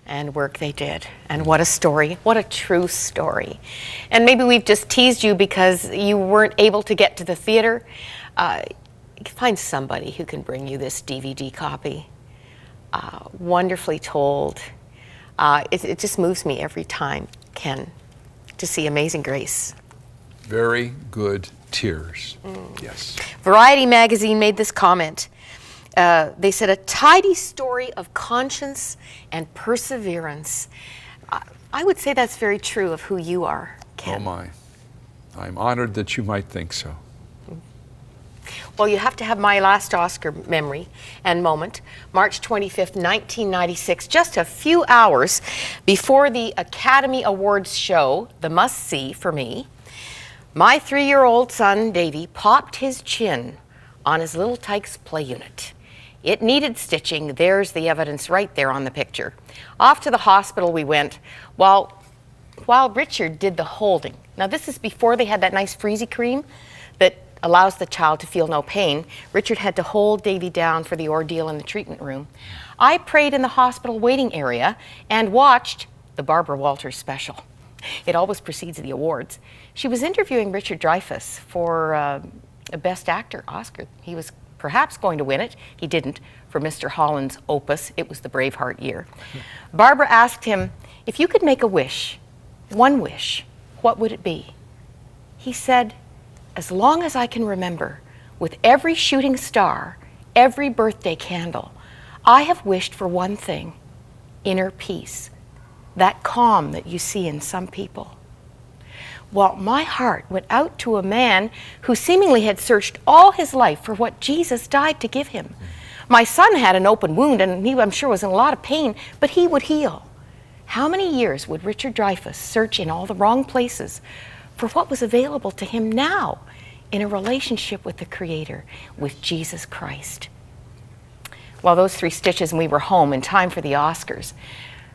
and work they did. And what a story, what a true story. And maybe we've just teased you because you weren't able to get to the theater. Find somebody who can bring you this DVD copy. Wonderfully told. It just moves me every time, Ken, to see Amazing Grace. Very good tears. Yes. Variety magazine made this comment. They said, a tidy story of conscience and perseverance. I would say that's very true of who you are, Ken. Oh my. I'm honored that you might think so. Well, you have to have my last Oscar memory and moment. March 25th, 1996, just a few hours before the Academy Awards show, the must-see for me, my 3-year-old son, Davey, popped his chin on his little Tykes play unit. It needed stitching. There's the evidence right there on the picture. Off to the hospital we went while Richard did the holding. Now, this is before they had that nice freezy cream that allows the child to feel no pain. Richard had to hold Davy down for the ordeal in the treatment room. I prayed in the hospital waiting area and watched the Barbara Walters special. It always precedes the awards. She was interviewing Richard Dreyfuss for a Best Actor Oscar. He was perhaps going to win it. He didn't for Mr. Holland's opus. It was the Braveheart year. Barbara asked him, if you could make a wish, one wish, what would it be? He said, as long as I can remember, with every shooting star, every birthday candle, I have wished for one thing, inner peace, that calm that you see in some people. Well, my heart went out to a man who seemingly had searched all his life for what Jesus died to give him. My son had an open wound, and he, I'm sure, was in a lot of pain, but he would heal. How many years would Richard Dreyfuss search in all the wrong places for what was available to him now in a relationship with the Creator, with Jesus Christ? Well, those 3 stitches and we were home in time for the Oscars.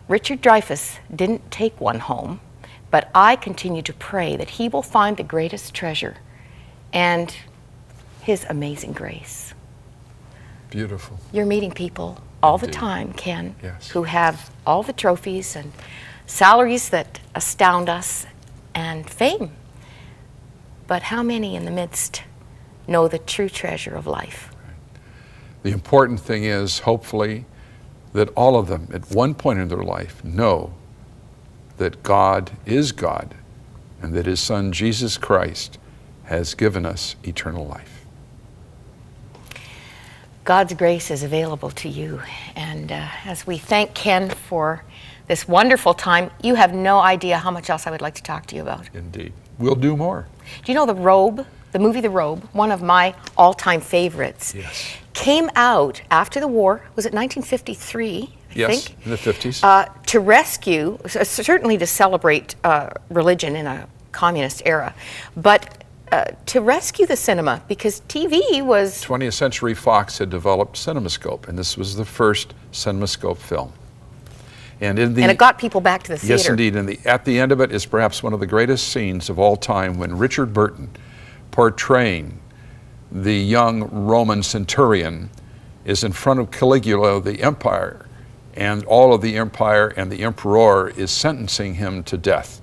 Richard Dreyfuss didn't take one home, but I continue to pray that he will find the greatest treasure and his amazing grace. Beautiful. You're meeting people all Indeed. The time, Ken, yes, who have all the trophies and salaries that astound us and fame. But how many in the midst know the true treasure of life? The important thing is, hopefully, that all of them at one point in their life know that God is God and that His Son Jesus Christ has given us eternal life. God's grace is available to you. And as we thank Ken for this wonderful time, you have no idea how much else I would like to talk to you about. Indeed. We'll do more. Do you know The Robe, the movie The Robe, one of my all-time favorites, yes, came out after the war, was it 1953, I yes, think? In the 50s. To rescue, certainly to celebrate religion in a communist era, but to rescue the cinema, because TV was... 20th Century Fox had developed CinemaScope, and this was the first CinemaScope film. And it got people back to the theater. Yes, indeed. And at the end of it is perhaps one of the greatest scenes of all time when Richard Burton, portraying the young Roman centurion, is in front of Caligula, the empire, and all of the empire and the emperor is sentencing him to death.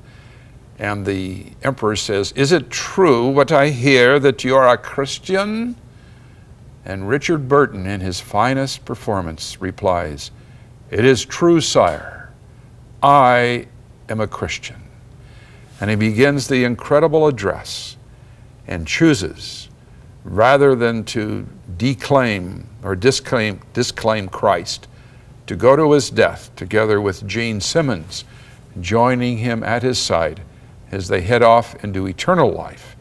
And the emperor says, "Is it true what I hear that you are a Christian?" And Richard Burton, in his finest performance, replies, "It is true, sire. I am a Christian." And he begins the incredible address and chooses, rather than to declaim or disclaim Christ, to go to his death together with Gene Simmons, joining him at his side as they head off into eternal life,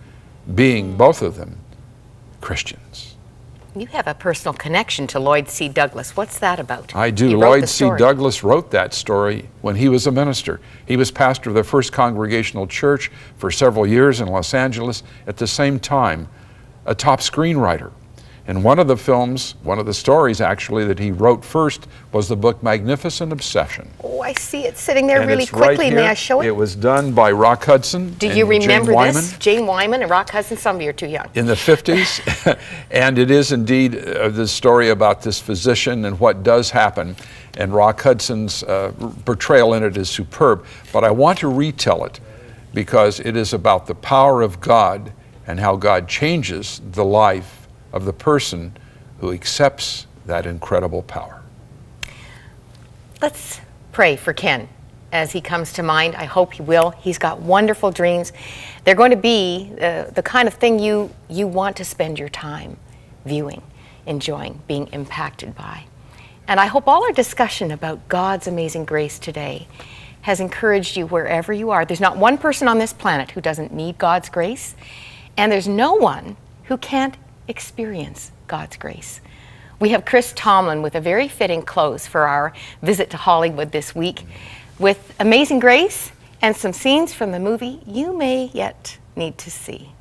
being both of them Christians. You have a personal connection to Lloyd C. Douglas. What's that about? I do. Lloyd C. Douglas wrote that story when he was a minister. He was pastor of the First Congregational Church for several years in Los Angeles, at the same time a top screenwriter. And one of the films, one of the stories actually that he wrote first was the book Magnificent Obsession. Oh, I see it sitting there And really it's right quickly. May here. I show it? It was done by Rock Hudson. Do and you remember Jane Wyman this? Jane Wyman and Rock Hudson. Some of you are too young. in the 50s. And it is indeed the story about this physician and what does happen. And Rock Hudson's portrayal in it is superb. But I want to retell it because it is about the power of God and how God changes the life of the person who accepts that incredible power. Let's pray for Ken as he comes to mind. I hope he will. He's got wonderful dreams. They're going to be the kind of thing you want to spend your time viewing, enjoying, being impacted by. And I hope all our discussion about God's amazing grace today has encouraged you wherever you are. There's not one person on this planet who doesn't need God's grace, and there's no one who can't experience God's grace. We have Chris Tomlin with a very fitting close for our visit to Hollywood this week with Amazing Grace and some scenes from the movie you may yet need to see.